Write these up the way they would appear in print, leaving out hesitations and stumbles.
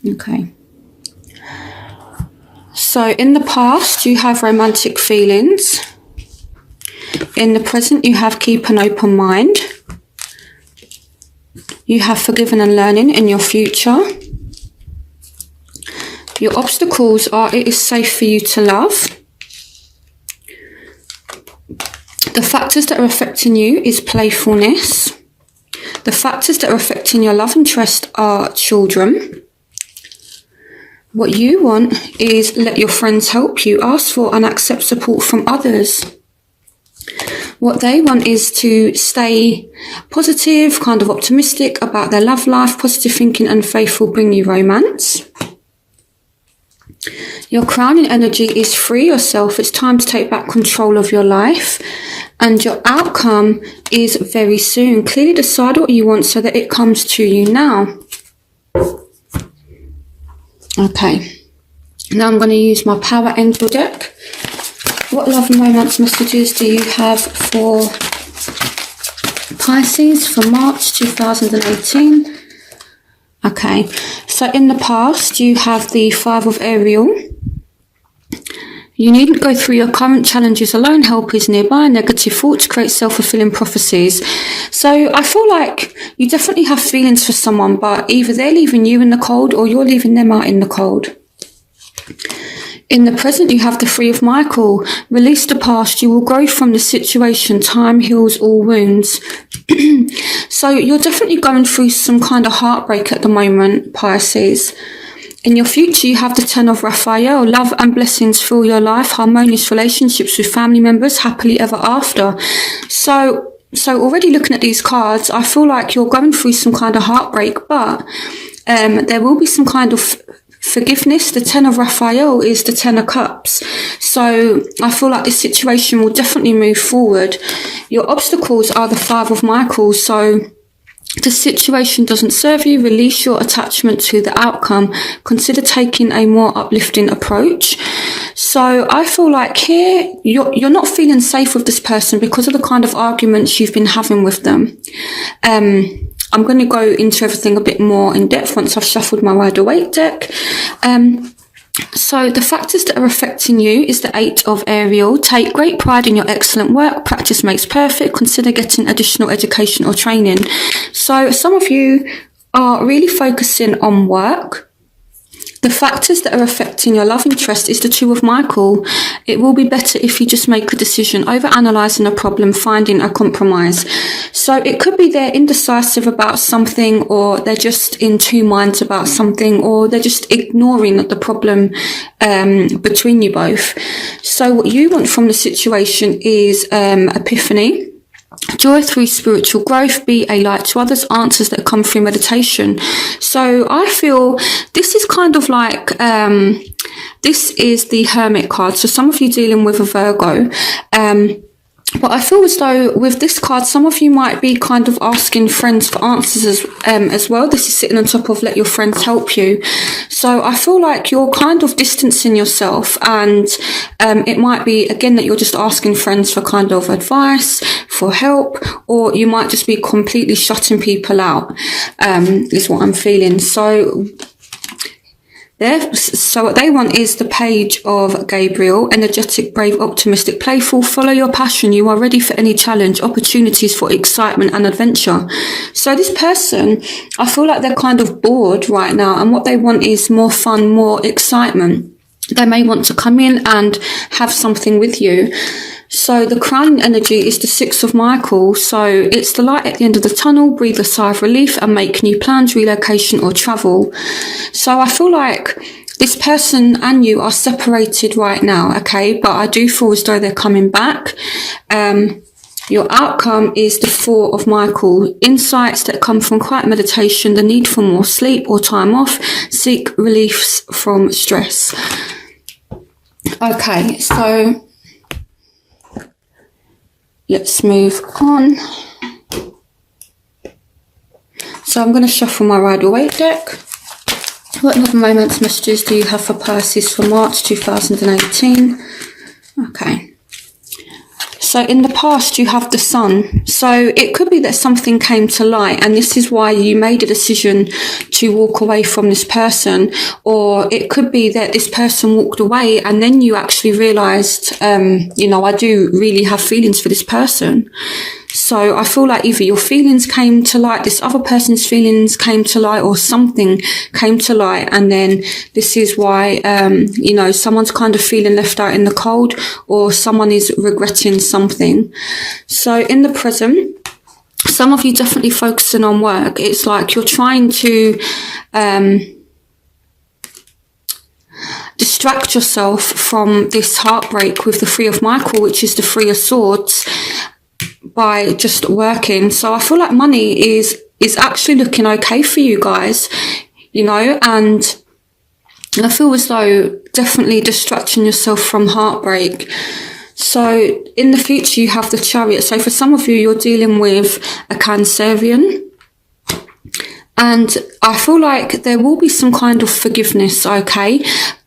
Okay. So in the past, you have romantic feelings. In the present, you have keep an open mind. You have forgiven and learning in your future. Your obstacles are it is safe for you to love. The factors that are affecting you is playfulness. The factors that are affecting your love interest are children. What you want is let your friends help you, ask for and accept support from others. What they want is to stay positive, kind of optimistic about their love life. Positive thinking and faith will bring you romance. Your crowning energy is free yourself. It's time to take back control of your life. And your outcome is very soon. Clearly decide what you want so that it comes to you now. Okay. Now I'm going to use my Power Angel deck. What love and romance messages do you have for Pisces for March 2018? Okay, so in the past, you have the Five of Ariel. You needn't go through your current challenges alone. Help is nearby. Negative thoughts create self-fulfilling prophecies. So I feel like you definitely have feelings for someone, but either they're leaving you in the cold or you're leaving them out in the cold. In the present, you have the Three of Michael. Release the past. You will grow from the situation. Time heals all wounds. So you're definitely going through some kind of heartbreak at the moment, Pisces. In your future, you have the Ten of Raphael. Love and blessings fill your life. Harmonious relationships with family members. Happily ever after. So already looking at these cards, I feel like you're going through some kind of heartbreak, but there will be some kind of forgiveness. The Ten of Raphael is the Ten of Cups. So I feel like this situation will definitely move forward. Your obstacles are the Five of Michael. So the situation doesn't serve you. Release your attachment to the outcome. Consider taking a more uplifting approach. So I feel like here you're not feeling safe with this person because of the kind of arguments you've been having with them. I'm going to go into everything a bit more in depth once I've shuffled my Rider-Waite deck. So the factors that are affecting you is the Eight of Ariel. Take great pride in your excellent work. Practice makes perfect. Consider getting additional education or training. So some of you are really focusing on work. The factors that are affecting your love interest is the Two of Michael. It will be better if you just make a decision, over-analysing a problem, finding a compromise. So it could be they're indecisive about something, or they're just in two minds about something, or they're just ignoring the problem between you both. So what you want from the situation is epiphany. Joy through spiritual growth, be a light to others, answers that come through meditation. So I feel this is kind of like, this is the Hermit card. So some of you dealing with a Virgo, but I feel as though with this card, some of you might be kind of asking friends for answers as well. This is sitting on top of let your friends help you. So I feel like you're kind of distancing yourself, and it might be, again, that you're just asking friends for kind of advice, for help, or you might just be completely shutting people out, is what I'm feeling. So what they want is the Page of Gabriel. Energetic, brave, optimistic, playful. Follow your passion. You are ready for any challenge. Opportunities for excitement and adventure. So this person, I feel like they're kind of bored right now, and what they want is more fun, more excitement. They may want to come in and have something with you. So the crowning energy is the Six of Michael. So it's the light at the end of the tunnel. Breathe a sigh of relief and make new plans, relocation or travel. So I feel like this person and you are separated right now, okay? But I do feel as though they're coming back. Your outcome is the Four of Michael. Insights that come from quiet meditation, the need for more sleep or time off. Seek reliefs from stress. Okay, so let's move on. So I'm going to shuffle my Rider-Waite deck. What love and romance messages do you have for Pisces for March 2018? Okay. So in the past, you have the Sun. So it could be that something came to light, and this is why you made a decision to walk away from this person. Or it could be that this person walked away and then you actually realised, I do really have feelings for this person. So I feel like either your feelings came to light, this other person's feelings came to light, or something came to light. And then this is why, someone's kind of feeling left out in the cold, or someone is regretting something. So in the present, some of you definitely focusing on work. It's like you're trying to distract yourself from this heartbreak with the Three of Michael, which is the Three of Swords, by just working. So I feel like money is actually looking okay for you guys, and I feel as though definitely distracting yourself from heartbreak. So in the future, you have the Chariot. So for some of you, you're dealing with a Cancerian. And I feel like there will be some kind of forgiveness, okay?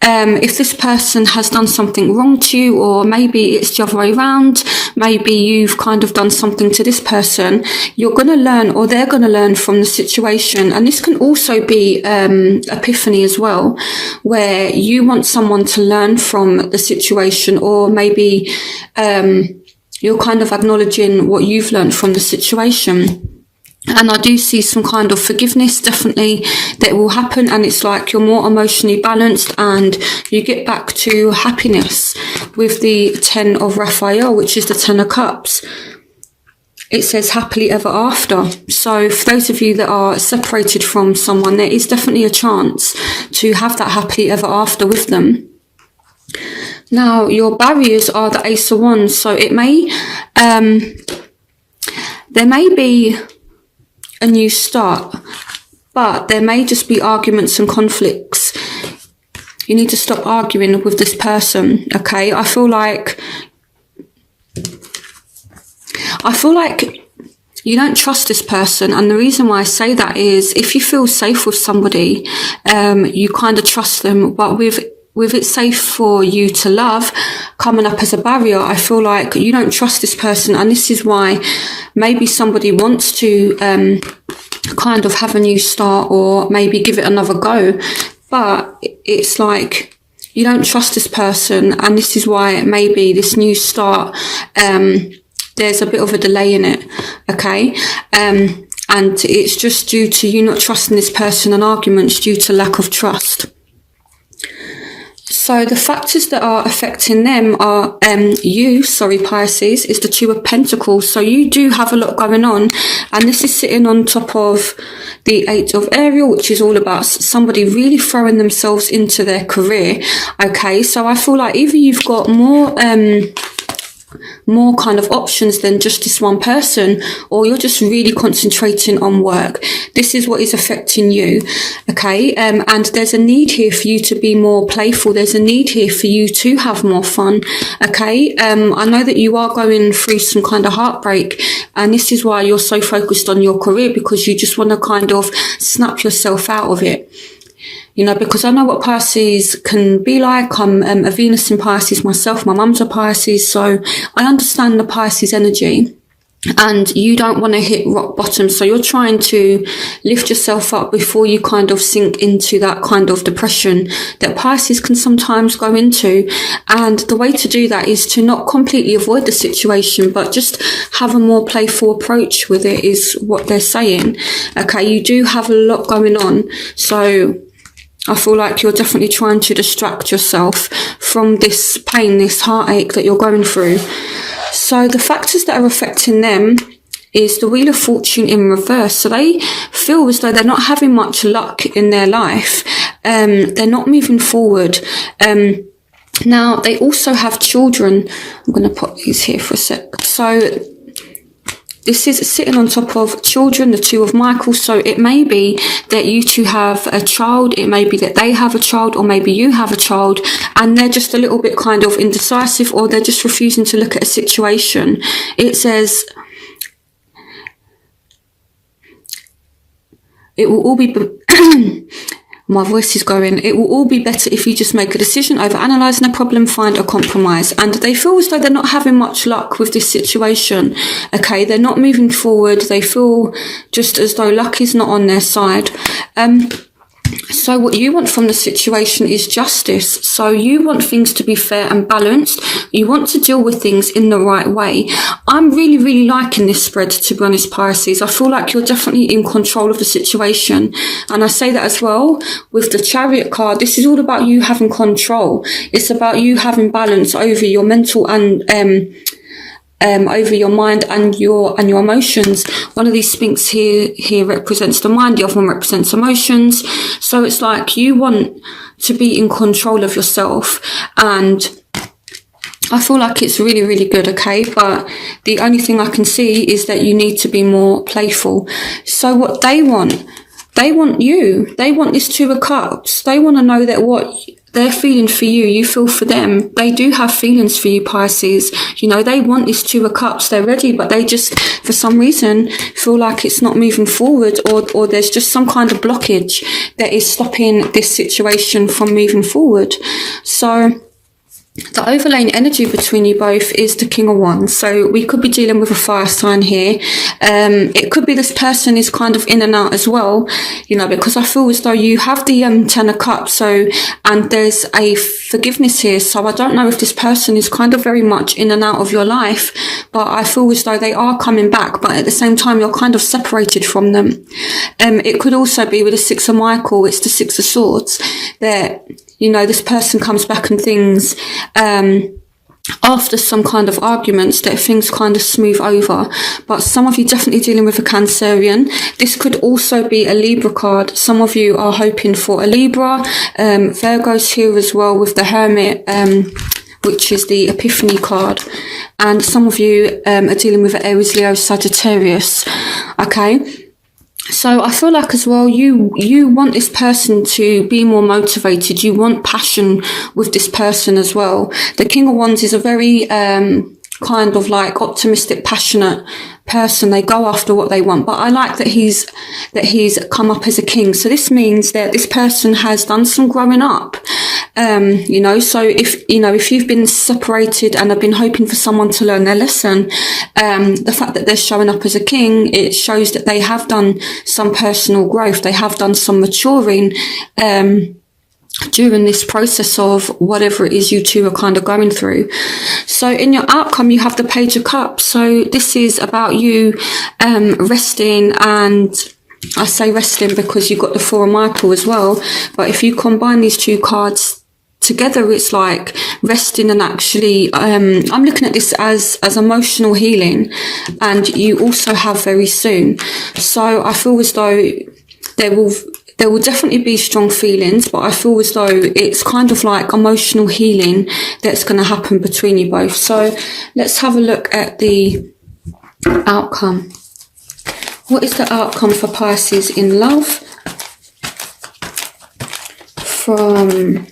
If this person has done something wrong to you, or maybe it's the other way around, maybe you've kind of done something to this person, you're going to learn, or they're going to learn from the situation. And this can also be epiphany as well, where you want someone to learn from the situation, or maybe you're kind of acknowledging what you've learned from the situation. And I do see some kind of forgiveness definitely that will happen, and it's like you're more emotionally balanced and you get back to happiness with the 10 of Raphael, which is the 10 of Cups. It says happily ever after. So for those of you that are separated from someone, there is definitely a chance to have that happily ever after with them. Now, your barriers are the Ace of Wands. So it may, there may be a new start, but there may just be arguments and conflicts. You need to stop arguing with this person, okay? I feel like you don't trust this person, and the reason why I say that is if you feel safe with somebody, you kind of trust them, but with it safe for you to love coming up as a barrier, I feel like you don't trust this person. And this is why maybe somebody wants to kind of have a new start, or maybe give it another go, but it's like you don't trust this person, and this is why maybe this new start, there's a bit of a delay in it, okay? And it's just due to you not trusting this person, and arguments due to lack of trust. So the factors that are affecting them are Pisces, is the Two of Pentacles. So you do have a lot going on, and this is sitting on top of the Eight of Ariel, which is all about somebody really throwing themselves into their career. Okay, so I feel like either you've got more kind of options than just this one person, or you're just really concentrating on work. This is what is affecting you, okay? And there's a need here for you to be more playful. There's a need here for you to have more fun, okay? I know that you are going through some kind of heartbreak, and this is why you're so focused on your career, because you just want to kind of snap yourself out of it. Because I know what Pisces can be like. I'm a Venus in Pisces myself. My mum's a Pisces, so I understand the Pisces energy. And you don't want to hit rock bottom, so you're trying to lift yourself up before you kind of sink into that kind of depression that Pisces can sometimes go into. And the way to do that is to not completely avoid the situation, but just have a more playful approach with it, is what they're saying. Okay, you do have a lot going on, so I feel like you're definitely trying to distract yourself from this pain, this heartache that you're going through. So the factors that are affecting them is the Wheel of Fortune in reverse. So they feel as though they're not having much luck in their life. They're not moving forward. Now, they also have children. I'm going to put these here for a sec. So this is sitting on top of children, the Two of Michael. So it may be that you two have a child. It may be that they have a child, or maybe you have a child, and they're just a little bit kind of indecisive, or they're just refusing to look at a situation. It says it will all be My voice is going. It will all be better if you just make a decision over analysing a problem, find a compromise. And they feel as though they're not having much luck with this situation. Okay, they're not moving forward. They feel just as though luck is not on their side. So what you want from the situation is justice. So you want things to be fair and balanced. You want to deal with things in the right way. I'm really, really liking this spread, to be honest, Pisces. I feel like you're definitely in control of the situation. And I say that as well with the Chariot card. This is all about you having control. It's about you having balance over your mental and over your mind and your emotions. One of these Sphinx here represents the mind, the other one represents emotions. So it's like you want to be in control of yourself, and I feel like it's really, really good, okay? But the only thing I can see is that you need to be more playful. So what they want you. They want this Two of Cups. They want to know that what they're feeling for you, you feel for them. They do have feelings for you, Pisces. You know, they want this Two of Cups. They're ready, but they just, for some reason, feel like it's not moving forward, or there's just some kind of blockage that is stopping this situation from moving forward. So the overlaying energy between you both is the King of Wands. So we could be dealing with a fire sign here. It could be this person is kind of in and out as well, you know, because I feel as though you have the Ten of Cups. So, and there's a forgiveness here. So I don't know if this person is kind of very much in and out of your life, but I feel as though they are coming back. But at the same time, you're kind of separated from them. It could also be with the Six of Michael. It's the Six of Swords that, you know, this person comes back and things, after some kind of arguments, that things kind of smooth over. But some of you definitely dealing with a Cancerian. This could also be a Libra card. Some of you are hoping for a Libra. Virgo's here as well with the Hermit, which is the Epiphany card. And some of you are dealing with an Aries, Leo, Sagittarius. Okay. So I feel like as well, you want this person to be more motivated. You want passion with this person as well. The King of Wands is a very kind of like optimistic, passionate person. They go after what they want. But I like that he's come up as a king. So this means that this person has done some growing up. You know, so if you've been separated and have been hoping for someone to learn their lesson, the fact that they're showing up as a king, it shows that they have done some personal growth. They have done some maturing, during this process of whatever it is you two are kind of going through. So in your outcome, you have the Page of Cups. So this is about you, resting, and I say resting because you've got the Four of Michael as well. But if you combine these two cards together, it's like resting and actually, I'm looking at this as emotional healing, and you also have very soon. So I feel as though there will definitely be strong feelings, but I feel as though it's kind of like emotional healing that's going to happen between you both. So let's have a look at the outcome. What is the outcome for Pisces in love from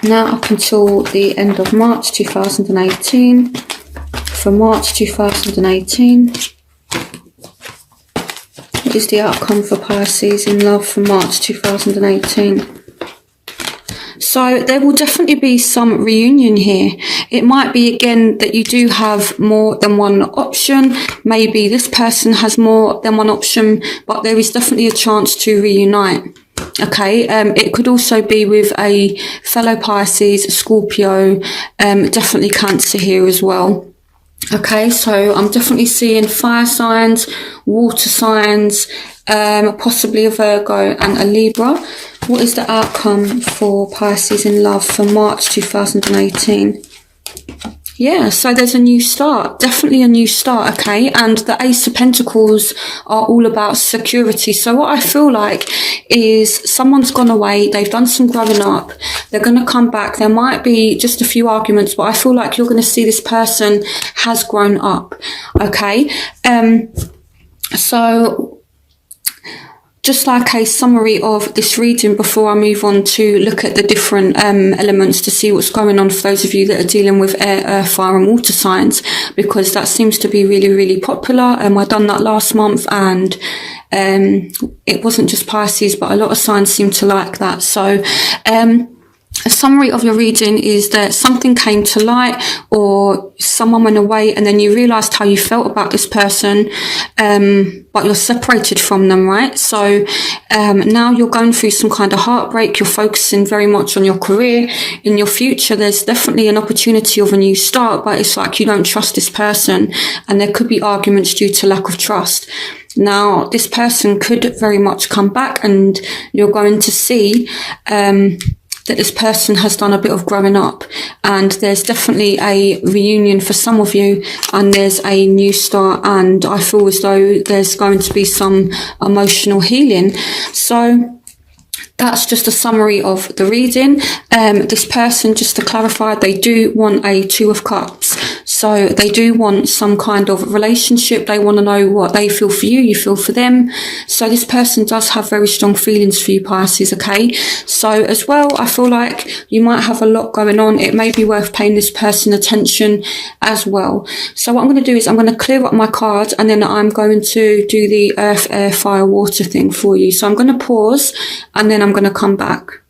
now up until the end of March 2018? For March 2018. What is the outcome for Pisces in love for March 2018? So there will definitely be some reunion here. It might be again that you do have more than one option. Maybe this person has more than one option, but there is definitely a chance to reunite. Okay, it could also be with a fellow Pisces, Scorpio, definitely Cancer here as well. Okay, so I'm definitely seeing fire signs, water signs, possibly a Virgo and a Libra. What is the outcome for Pisces in love for March 2018? Yeah, so there's a new start, definitely a new start, okay? And the Ace of Pentacles are all about security. So what I feel like is someone's gone away, they've done some growing up, they're going to come back. There might be just a few arguments, but I feel like you're going to see this person has grown up, okay? So just like a summary of this reading before I move on to look at the different elements to see what's going on for those of you that are dealing with air, earth, fire and water signs, because that seems to be really, really popular. I done that last month, and it wasn't just Pisces, but a lot of signs seem to like that. So a summary of your reading is that something came to light, or someone went away, and then you realised how you felt about this person, but you're separated from them, right? So now you're going through some kind of heartbreak. You're focusing very much on your career. In your future, there's definitely an opportunity of a new start, but it's like you don't trust this person, and there could be arguments due to lack of trust. Now, this person could very much come back, and you're going to see that this person has done a bit of growing up, and there's definitely a reunion for some of you, and there's a new start, and I feel as though there's going to be some emotional healing. So that's just a summary of the reading. This person, just to clarify, they do want a Two of Cups. So they do want some kind of relationship. They want to know what they feel for you, you feel for them. So this person does have very strong feelings for you, Pisces, okay? So as well, I feel like you might have a lot going on. It may be worth paying this person attention as well. So what I'm going to do is I'm going to clear up my cards, and then I'm going to do the earth, air, fire, water thing for you. So I'm going to pause, and then I'm going to come back.